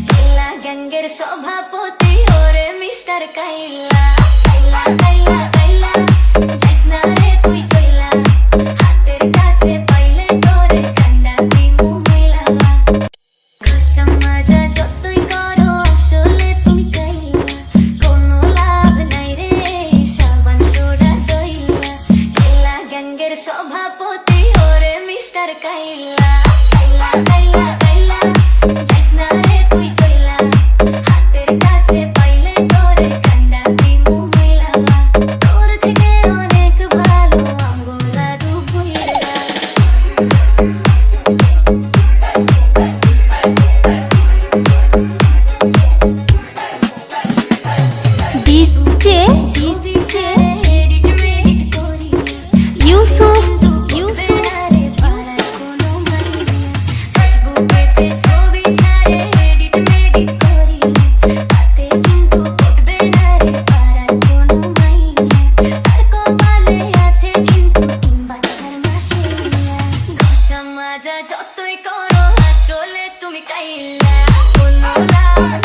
কেল্লা গ্যাংয়ের সভাপতি ওরে মিস্টার কাইল্লা। কাইল্লা কাইল্লা কাইল্লা যাইস না রে তুই চইলা, হাতের কাছে পাইলে তোরে কান্ডা দিমু মইলা। ঘষা মাজা যতই করো আসলে তুমি কাইল্লা, কোনো লাভ নাই রে সাবান সোডা দইলা। কেল্লা গ্যাংয়ের সভাপতি ওরে মিস্টার কাইল্লা। কাইল্লা কাইল্লা কাইল্লা যাইস না রে তুই চইলা, হাতের কাছে পাইলে তোরে কান্ডা দিমু মইলা। তোর থেকে অনেক ভালো আমগো দাদু ভুইরা। ডিজে ছবি ছেড়ে এডিট মেডিট করি, ইউসুফ ইউসুফ রে পাড়ার কোনো মাইয়া। ফেসবুকেতে ছবি ছাড়ে এডিট মেডিট করি, তাতে কিন্তু পড়বে না রে পাড়ার কোনো মাইয়া। তার কপালে আছে কিন্তু 3 বাচ্চার মাসিয়া। ঘষা মাজা যতই করো আসলে তুমি কাইল্লা, কোনো লাভ